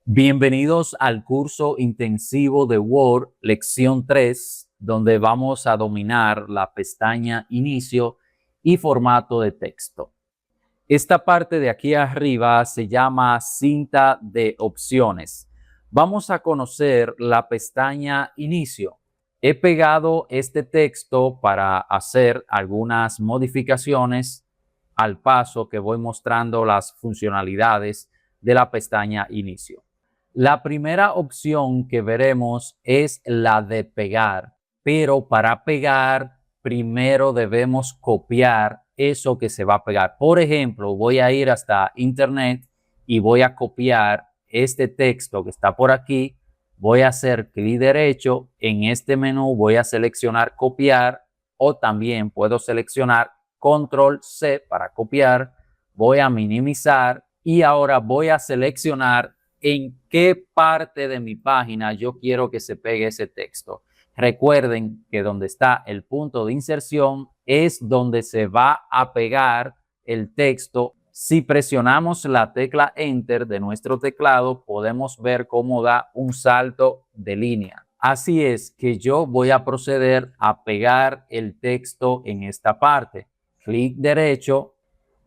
Bienvenidos al curso intensivo de Word, lección 3, donde vamos a dominar la pestaña Inicio y formato de texto. Esta parte de aquí arriba se llama cinta de opciones. Vamos a conocer la pestaña Inicio. He pegado este texto para hacer algunas modificaciones al paso que voy mostrando las funcionalidades de la pestaña Inicio. La primera opción que veremos es la de pegar, pero para pegar primero debemos copiar eso que se va a pegar. Por ejemplo, voy a ir hasta internet y voy a copiar este texto que está por aquí. Voy a hacer clic derecho en este menú, voy a seleccionar copiar o también puedo seleccionar control C para copiar. Voy a minimizar y ahora voy a seleccionar en qué parte de mi página yo quiero que se pegue ese texto. Recuerden que donde está el punto de inserción es donde se va a pegar el texto. Si presionamos la tecla Enter de nuestro teclado, podemos ver cómo da un salto de línea. Así es que yo voy a proceder a pegar el texto en esta parte. Clic derecho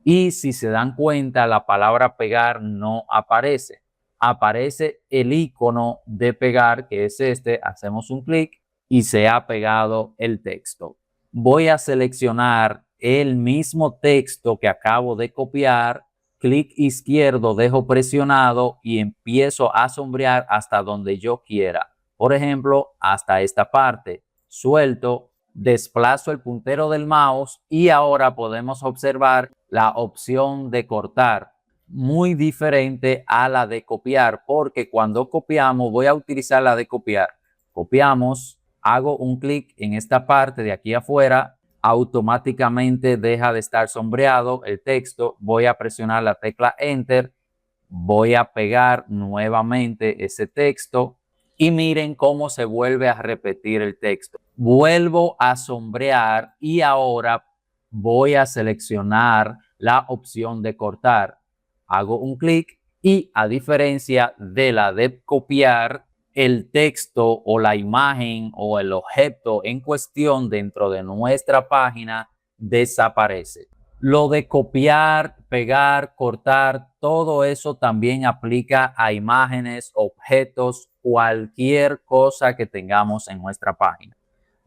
y si se dan cuenta, la palabra pegar no aparece. Aparece el icono de pegar, que es este. Hacemos un clic y se ha pegado el texto. Voy a seleccionar el mismo texto que acabo de copiar. Clic izquierdo, dejo presionado y empiezo a sombrear hasta donde yo quiera. Por ejemplo, hasta esta parte. Suelto, desplazo el puntero del mouse y ahora podemos observar la opción de cortar, muy diferente a la de copiar, porque cuando copiamos, voy a utilizar la de copiar. Copiamos, hago un clic en esta parte de aquí afuera, automáticamente deja de estar sombreado el texto. Voy a presionar la tecla Enter, voy a pegar nuevamente ese texto y miren cómo se vuelve a repetir el texto. Vuelvo a sombrear y ahora voy a seleccionar la opción de cortar. Hago un clic y a diferencia de la de copiar, el texto o la imagen o el objeto en cuestión dentro de nuestra página desaparece. Lo de copiar, pegar, cortar, todo eso también aplica a imágenes, objetos, cualquier cosa que tengamos en nuestra página.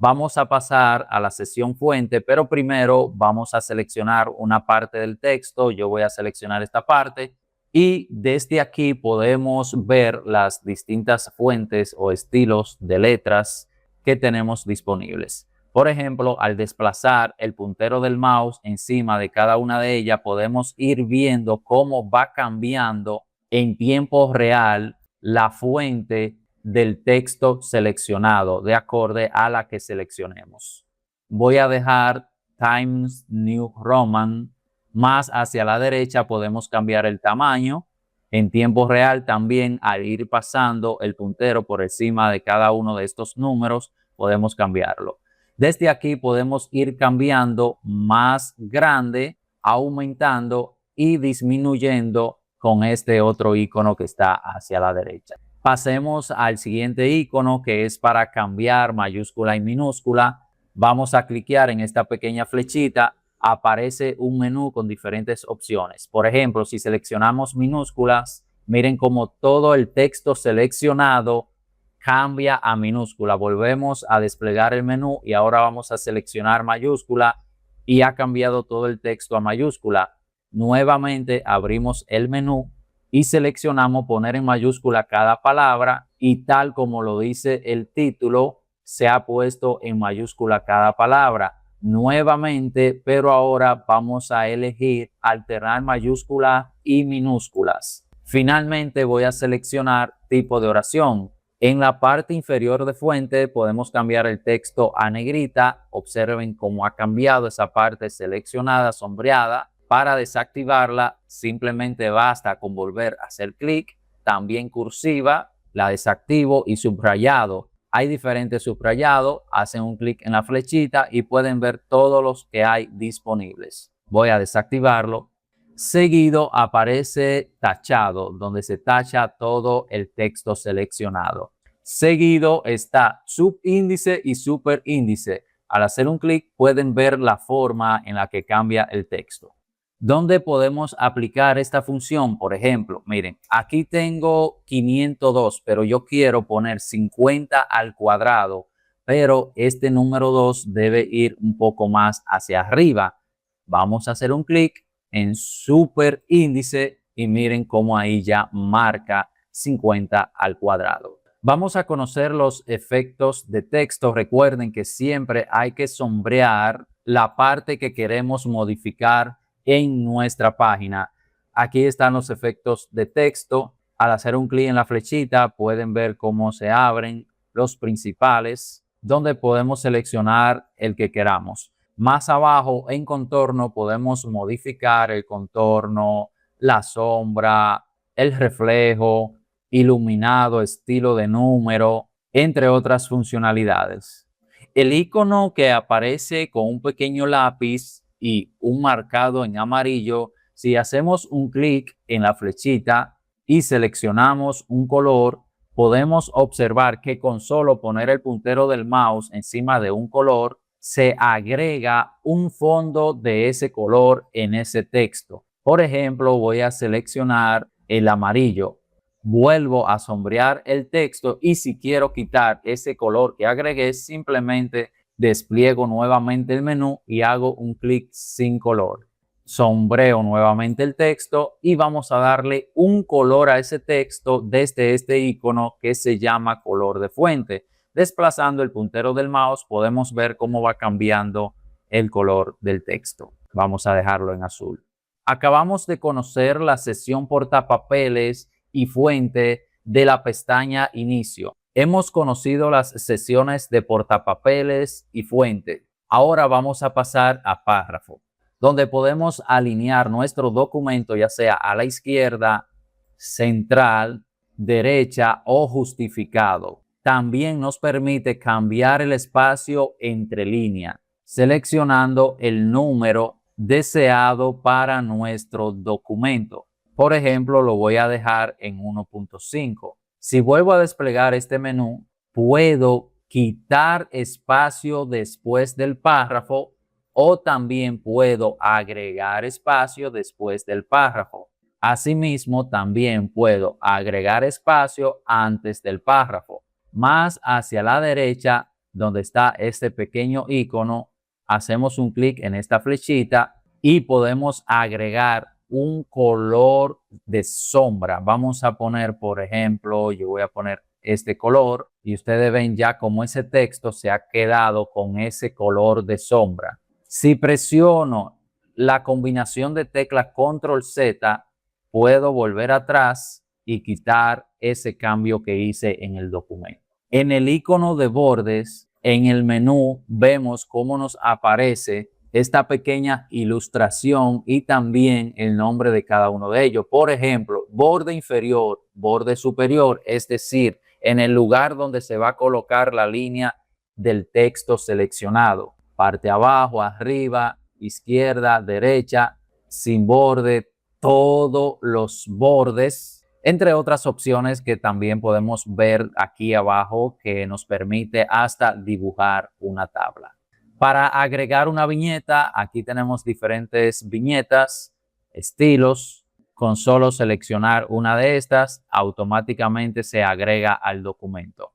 Vamos a pasar a la sesión fuente, pero primero vamos a seleccionar una parte del texto. Yo voy a seleccionar esta parte y desde aquí podemos ver las distintas fuentes o estilos de letras que tenemos disponibles. Por ejemplo, al desplazar el puntero del mouse encima de cada una de ellas, podemos ir viendo cómo va cambiando en tiempo real la fuente del texto seleccionado de acorde a la que seleccionemos. Voy a dejar Times New Roman. Más hacia la derecha podemos cambiar el tamaño. En tiempo real también, al ir pasando el puntero por encima de cada uno de estos números, podemos cambiarlo. Desde aquí podemos ir cambiando más grande, aumentando y disminuyendo con este otro icono que está hacia la derecha. Pasemos al siguiente icono, que es para cambiar mayúscula y minúscula. Vamos a cliquear en esta pequeña flechita. Aparece un menú con diferentes opciones. Por ejemplo, si seleccionamos minúsculas, miren cómo todo el texto seleccionado cambia a minúscula. Volvemos a desplegar el menú y ahora vamos a seleccionar mayúscula y ha cambiado todo el texto a mayúscula. Nuevamente abrimos el menú y seleccionamos poner en mayúscula cada palabra y tal como lo dice el título, se ha puesto en mayúscula cada palabra. Nuevamente, pero ahora vamos a elegir alternar mayúscula y minúsculas. Finalmente voy a seleccionar tipo de oración. En la parte inferior de fuente podemos cambiar el texto a negrita. Observen cómo ha cambiado esa parte seleccionada, sombreada. Para desactivarla, simplemente basta con volver a hacer clic. También cursiva, la desactivo y subrayado. Hay diferentes subrayados. Hacen un clic en la flechita y pueden ver todos los que hay disponibles. Voy a desactivarlo. Seguido aparece tachado, donde se tacha todo el texto seleccionado. Seguido está subíndice y superíndice. Al hacer un clic pueden ver la forma en la que cambia el texto. ¿Dónde podemos aplicar esta función? Por ejemplo, miren, aquí tengo 502, pero yo quiero poner 50 al cuadrado, pero este número 2 debe ir un poco más hacia arriba. Vamos a hacer un clic en superíndice y miren cómo ahí ya marca 50 al cuadrado. Vamos a conocer los efectos de texto. Recuerden que siempre hay que sombrear la parte que queremos modificar en nuestra página. Aquí están los efectos de texto. Al hacer un clic en la flechita pueden ver cómo se abren los principales, donde podemos seleccionar el que queramos. Más abajo en contorno podemos modificar el contorno, la sombra, el reflejo, iluminado, estilo de número, entre otras funcionalidades. El icono que aparece con un pequeño lápiz y un marcado en amarillo, si hacemos un clic en la flechita y seleccionamos un color, podemos observar que con solo poner el puntero del mouse encima de un color, se agrega un fondo de ese color en ese texto. Por ejemplo, voy a seleccionar el amarillo. Vuelvo a sombrear el texto y si quiero quitar ese color que agregué, simplemente despliego nuevamente el menú y hago un clic sin color. Sombreo nuevamente el texto y vamos a darle un color a ese texto desde este icono que se llama color de fuente. Desplazando el puntero del mouse podemos ver cómo va cambiando el color del texto. Vamos a dejarlo en azul. Acabamos de conocer la sección portapapeles y fuente de la pestaña Inicio. Hemos conocido las secciones de portapapeles y fuente. Ahora vamos a pasar a párrafo, donde podemos alinear nuestro documento ya sea a la izquierda, central, derecha o justificado. También nos permite cambiar el espacio entre líneas, seleccionando el número deseado para nuestro documento. Por ejemplo, lo voy a dejar en 1.5. Si vuelvo a desplegar este menú, puedo quitar espacio después del párrafo o también puedo agregar espacio después del párrafo. Asimismo, también puedo agregar espacio antes del párrafo. Más hacia la derecha, donde está este pequeño icono, hacemos un clic en esta flechita y podemos agregar un color de sombra. Vamos a poner, por ejemplo, yo voy a poner este color y ustedes ven ya cómo ese texto se ha quedado con ese color de sombra. Si presiono la combinación de teclas Control Z, puedo volver atrás y quitar ese cambio que hice en el documento. En el icono de bordes, en el menú, vemos cómo nos aparece esta pequeña ilustración y también el nombre de cada uno de ellos. Por ejemplo, borde inferior, borde superior, es decir, en el lugar donde se va a colocar la línea del texto seleccionado. Parte abajo, arriba, izquierda, derecha, sin borde, todos los bordes, entre otras opciones que también podemos ver aquí abajo que nos permite hasta dibujar una tabla. Para agregar una viñeta, aquí tenemos diferentes viñetas, estilos. Con solo seleccionar una de estas, automáticamente se agrega al documento.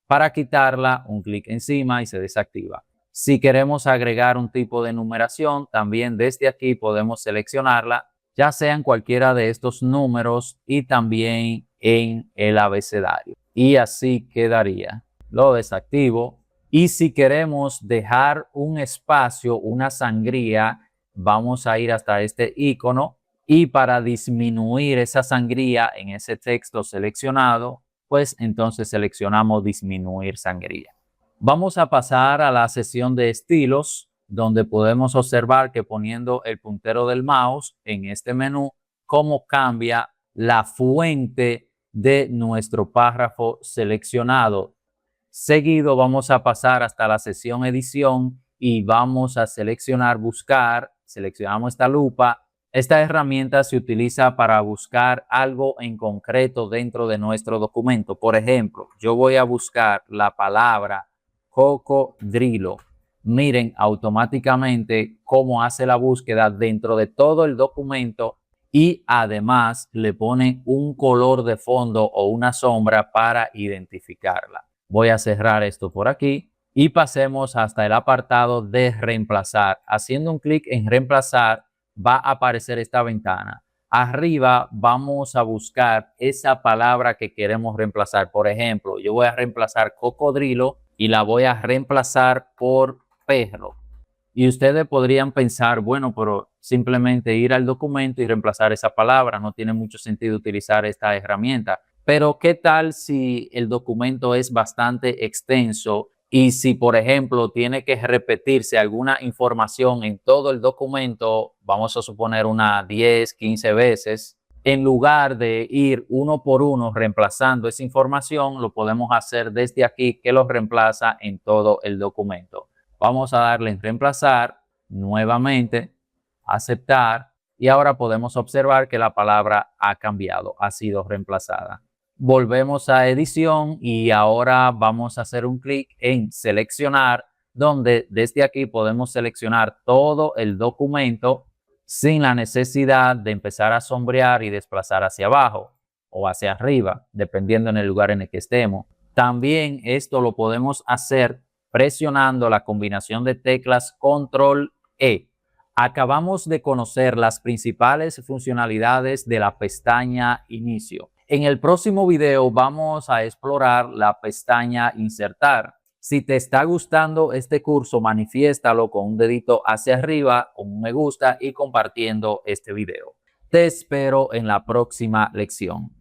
Para quitarla, un clic encima y se desactiva. Si queremos agregar un tipo de numeración, también desde aquí podemos seleccionarla, ya sea en cualquiera de estos números y también en el abecedario. Y así quedaría. Lo desactivo. Y si queremos dejar un espacio, una sangría, vamos a ir hasta este icono y para disminuir esa sangría en ese texto seleccionado, pues entonces seleccionamos disminuir sangría. Vamos a pasar a la sección de estilos, donde podemos observar que poniendo el puntero del mouse en este menú, cómo cambia la fuente de nuestro párrafo seleccionado. Seguido vamos a pasar hasta la sección edición y vamos a seleccionar buscar, seleccionamos esta lupa, Esta herramienta se utiliza para buscar algo en concreto dentro de nuestro documento. Por ejemplo, yo voy a buscar la palabra cocodrilo. Miren automáticamente cómo hace la búsqueda dentro de todo el documento y además le pone un color de fondo o una sombra para identificarla. Voy a cerrar esto por aquí y pasemos hasta el apartado de reemplazar. Haciendo un clic en reemplazar, va a aparecer esta ventana. Arriba vamos a buscar esa palabra que queremos reemplazar. Por ejemplo, yo voy a reemplazar cocodrilo y la voy a reemplazar por perro. Y ustedes podrían pensar, bueno, pero simplemente ir al documento y reemplazar esa palabra. No tiene mucho sentido utilizar esta herramienta. Pero ¿qué tal si el documento es bastante extenso y si, por ejemplo, tiene que repetirse alguna información en todo el documento, vamos a suponer unas 10, 15 veces, en lugar de ir uno por uno reemplazando esa información, lo podemos hacer desde aquí que lo reemplaza en todo el documento. Vamos a darle en reemplazar, nuevamente, aceptar y ahora podemos observar que la palabra ha cambiado, ha sido reemplazada. Volvemos a edición y ahora vamos a hacer un clic en seleccionar, donde desde aquí podemos seleccionar todo el documento sin la necesidad de empezar a sombrear y desplazar hacia abajo o hacia arriba, dependiendo en el lugar en el que estemos. También esto lo podemos hacer presionando la combinación de teclas Control E. Acabamos de conocer las principales funcionalidades de la pestaña Inicio. En el próximo video vamos a explorar la pestaña Insertar. Si te está gustando este curso, manifiéstalo con un dedito hacia arriba, con un me gusta y compartiendo este video. Te espero en la próxima lección.